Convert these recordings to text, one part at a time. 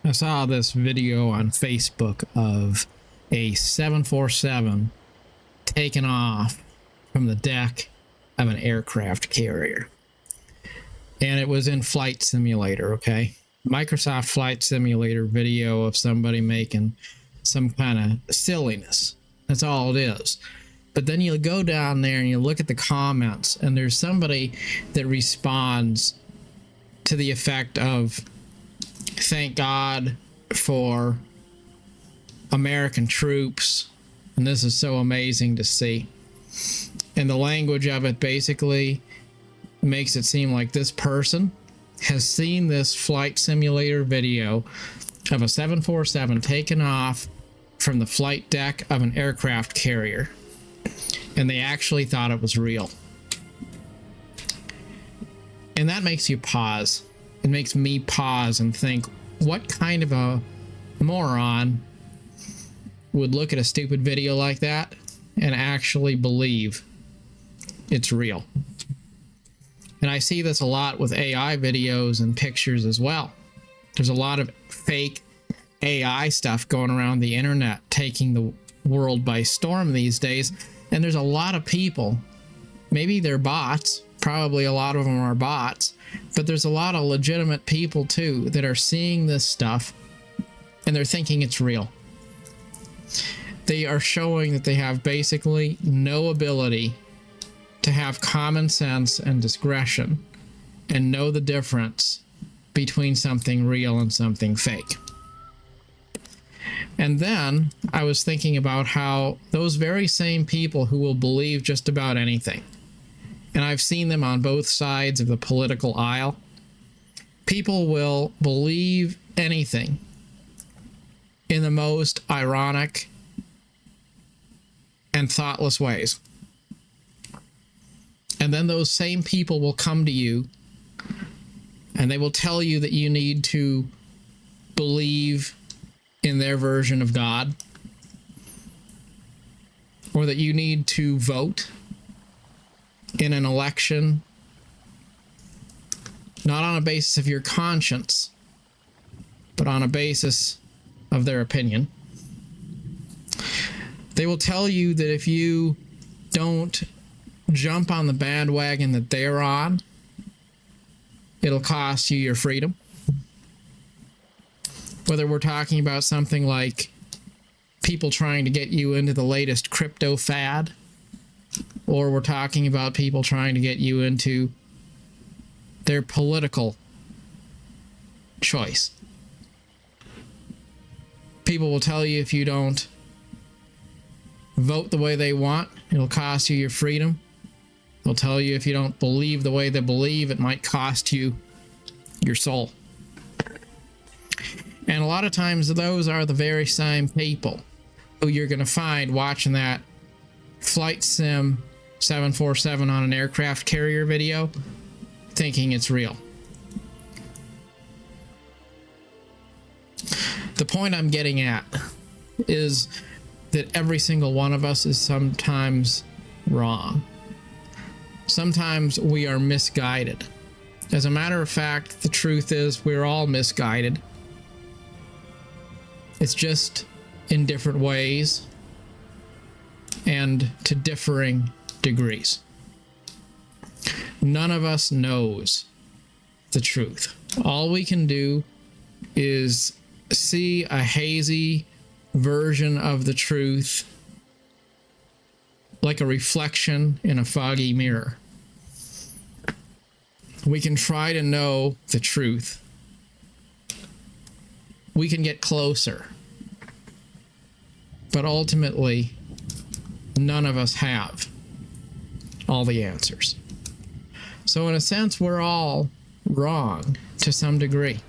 I saw this video on Facebook of a 747 taken off from the deck of an aircraft carrier. And it was in Flight Simulator, okay? Microsoft Flight Simulator video of somebody making some kind of silliness. That's all it is. But then you go down there and you look at the comments, and there's somebody that responds to the effect of, thank God for American troops, and this is so amazing to see. And the language of it basically makes it seem like this person has seen this flight simulator video of a 747 taken off from the flight deck of an aircraft carrier, and they actually thought it was real. And that makes you pause. It makes me pause and think, what kind of a moron would look at a stupid video like that and actually believe it's real? And I see this a lot with AI videos and pictures as well. There's a lot of fake AI stuff going around the internet, taking the world by storm these days. And there's a lot of people, maybe they're bots, probably a lot of them are bots, but there's a lot of legitimate people too that are seeing this stuff and they're thinking it's real. They are showing that they have basically no ability to have common sense and discretion and know the difference between something real and something fake. And then I was thinking about how those very same people who will believe just about anything, and I've seen them on both sides of the political aisle, people will believe anything in the most ironic and thoughtless ways. And then those same people will come to you and they will tell you that you need to believe in their version of God, or that you need to vote in an election not on a basis of your conscience, but on a basis of their opinion. They will tell you that if you don't jump on the bandwagon that they're on, it'll cost you your freedom. Whether we're talking about something like people trying to get you into the latest crypto fad, or we're talking about people trying to get you into their political choice. People will tell you if you don't vote the way they want, it'll cost you your freedom. They'll tell you if you don't believe the way they believe, it might cost you your soul. And a lot of times those are the very same people who you're going to find watching that flight sim 747 on an aircraft carrier video thinking it's real. The point I'm getting at is that every single one of us is sometimes wrong. Sometimes we are misguided. As a matter of fact, the truth is we're all misguided. It's just in different ways and to differing degrees. None of us knows the truth. All we can do is see a hazy version of the truth, like a reflection in a foggy mirror. We can try to know the truth. We can get closer. But ultimately, none of us have all the answers. So in a sense, we're all wrong to some degree.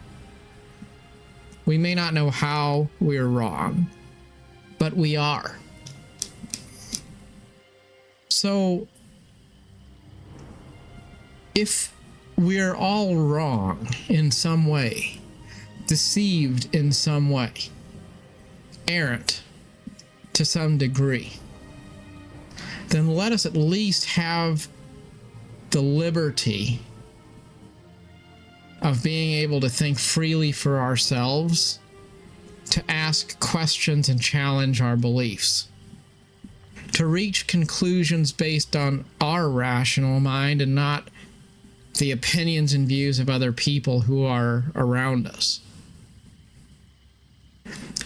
We may not know how we're wrong, but we are. So if we're all wrong in some way, deceived in some way, errant to some degree, then let us at least have the liberty of being able to think freely for ourselves to ask questions and challenge our beliefs, to reach conclusions based on our rational mind and not the opinions and views of other people who are around us.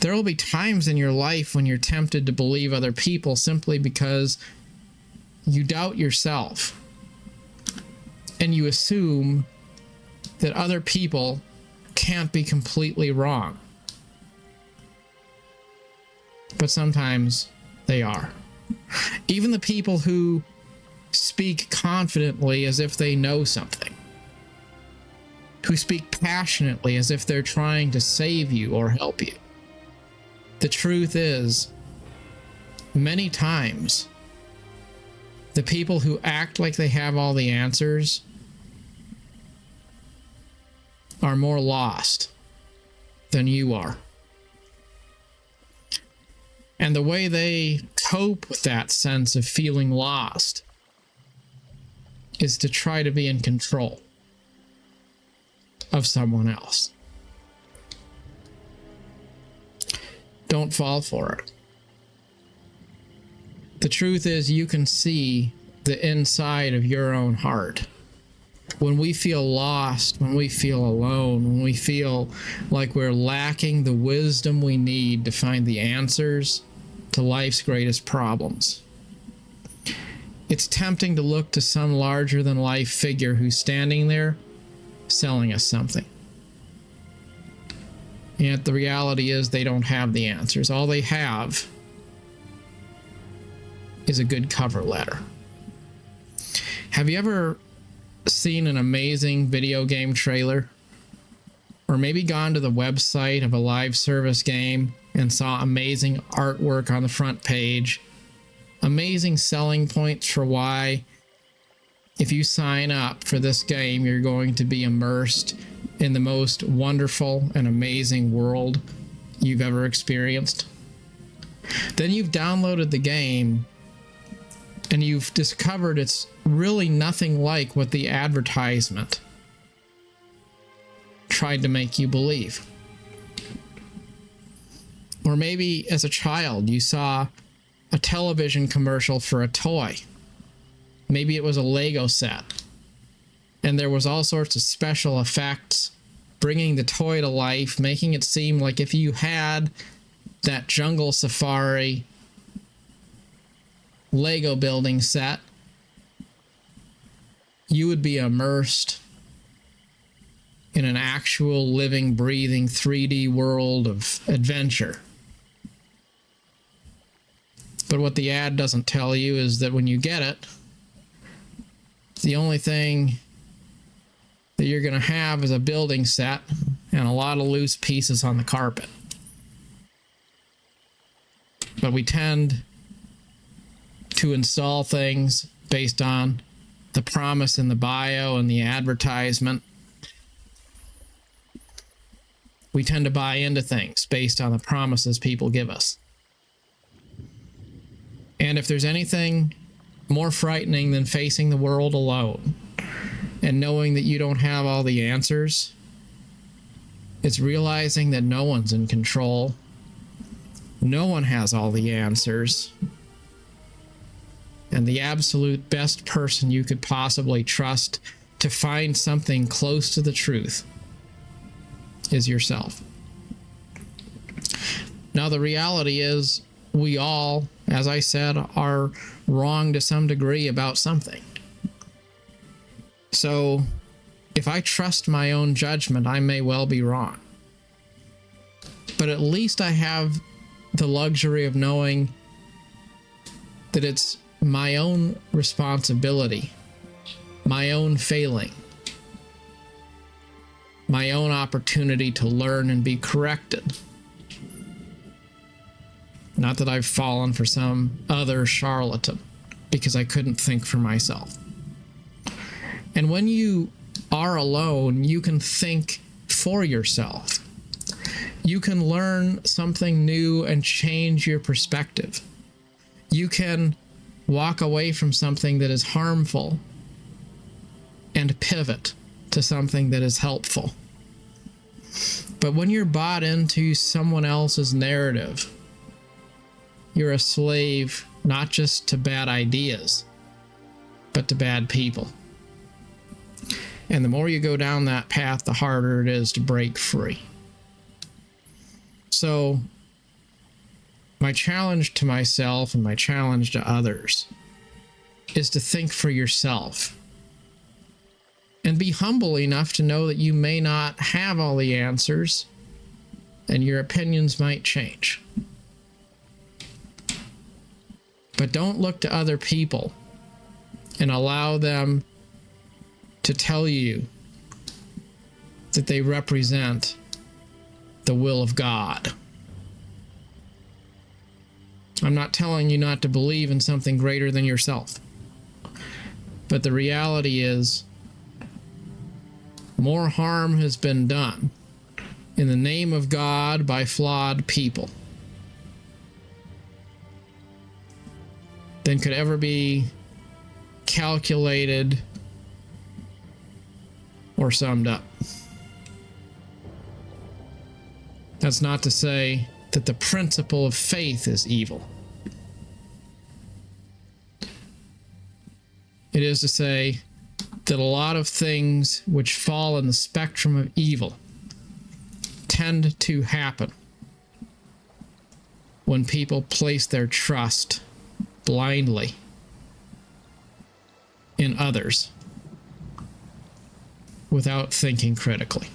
There will be times in your life when you're tempted to believe other people simply because you doubt yourself and you assume that other people can't be completely wrong. But sometimes they are. Even the people who speak confidently as if they know something, who speak passionately as if they're trying to save you or help you. The truth is, many times, the people who act like they have all the answers are more lost than you are. And the way they cope with that sense of feeling lost is to try to be in control of someone else. Don't fall for it. The truth is, you can see the inside of your own heart. When we feel lost, when we feel alone, when we feel like we're lacking the wisdom we need to find the answers to life's greatest problems, it's tempting to look to some larger-than-life figure who's standing there selling us something. Yet the reality is they don't have the answers. All they have is a good cover letter. Have you ever seen an amazing video game trailer? Or maybe gone to the website of a live service game and saw amazing artwork on the front page, amazing selling points for why, if you sign up for this game, you're going to be immersed in the most wonderful and amazing world you've ever experienced? Then you've downloaded the game and you've discovered it's really nothing like what the advertisement tried to make you believe. Or maybe as a child you saw a television commercial for a toy. Maybe it was a Lego set, and there was all sorts of special effects bringing the toy to life, making it seem like if you had that jungle safari Lego building set, you would be immersed in an actual living, breathing 3D world of adventure. But what the ad doesn't tell you is that when you get it, the only thing that you're going to have is a building set and a lot of loose pieces on the carpet. But we tend to install things based on the promise in the bio and the advertisement. We tend to buy into things based on the promises people give us. And if there's anything more frightening than facing the world alone and knowing that you don't have all the answers, it's realizing that no one's in control. No one has all the answers. And the absolute best person you could possibly trust to find something close to the truth is yourself. Now, the reality is we all, as I said, are wrong to some degree about something. So if I trust my own judgment, I may well be wrong. But at least I have the luxury of knowing that it's my own responsibility, my own failing, my own opportunity to learn and be corrected. Not that I've fallen for some other charlatan because I couldn't think for myself. And when you are alone, you can think for yourself. You can learn something new and change your perspective. You can walk away from something that is harmful and pivot to something that is helpful. But when you're bought into someone else's narrative, you're a slave not just to bad ideas, but to bad people. And the more you go down that path, the harder it is to break free. So, my challenge to myself and my challenge to others is to think for yourself. And be humble enough to know that you may not have all the answers, and your opinions might change. But don't look to other people and allow them to tell you that they represent the will of God. I'm not telling you not to believe in something greater than yourself. But the reality is, more harm has been done in the name of God by flawed people than could ever be calculated or summed up. That's not to say that the principle of faith is evil. It is to say that a lot of things which fall in the spectrum of evil tend to happen when people place their trust blindly in others without thinking critically.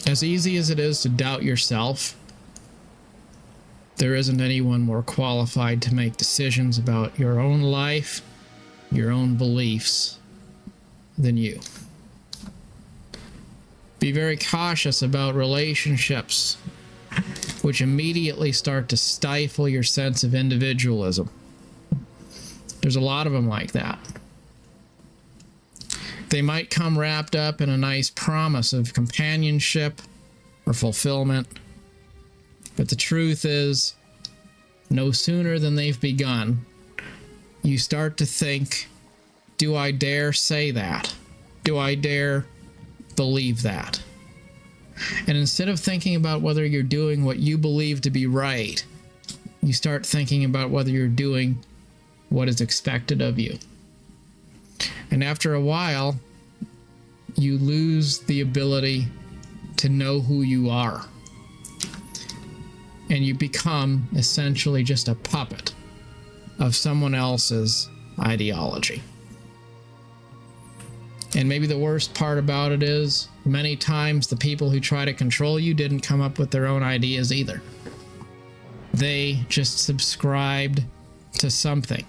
As easy as it is to doubt yourself, there isn't anyone more qualified to make decisions about your own life, your own beliefs, than you. Be very cautious about relationships which immediately start to stifle your sense of individualism. There's a lot of them like that. They might come wrapped up in a nice promise of companionship or fulfillment, but the truth is, no sooner than they've begun, you start to think, do I dare say that? Do I dare believe that? And instead of thinking about whether you're doing what you believe to be right, you start thinking about whether you're doing what is expected of you. And after a while, you lose the ability to know who you are. And you become essentially just a puppet of someone else's ideology. And maybe the worst part about it is, many times the people who try to control you didn't come up with their own ideas either. They just subscribed to something.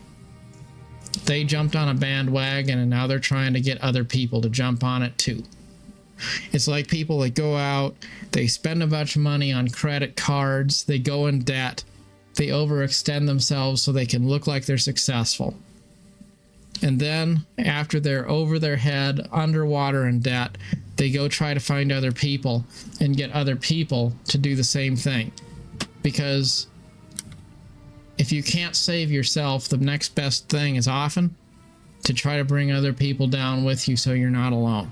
They jumped on a bandwagon and now they're trying to get other people to jump on it too. It's like people that go out, they spend a bunch of money on credit cards, they go in debt, they overextend themselves so they can look like they're successful. And then, after they're over their head, underwater in debt, they go try to find other people and get other people to do the same thing. Because if you can't save yourself, the next best thing is often to try to bring other people down with you so you're not alone.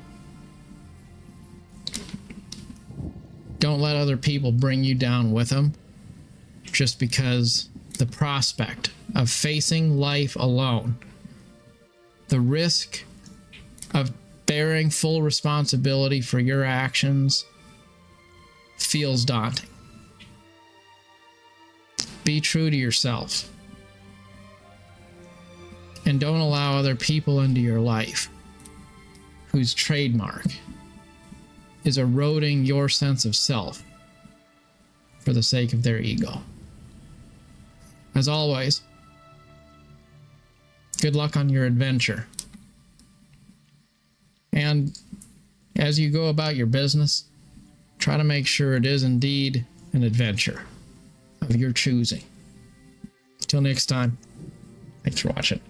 Don't let other people bring you down with them just because the prospect of facing life alone, the risk of bearing full responsibility for your actions, feels daunting. Be true to yourself. And don't allow other people into your life whose trademark is eroding your sense of self for the sake of their ego. As always, good luck on your adventure. And as you go about your business, try to make sure it is indeed an adventure of your choosing. Till next time, thanks for watching.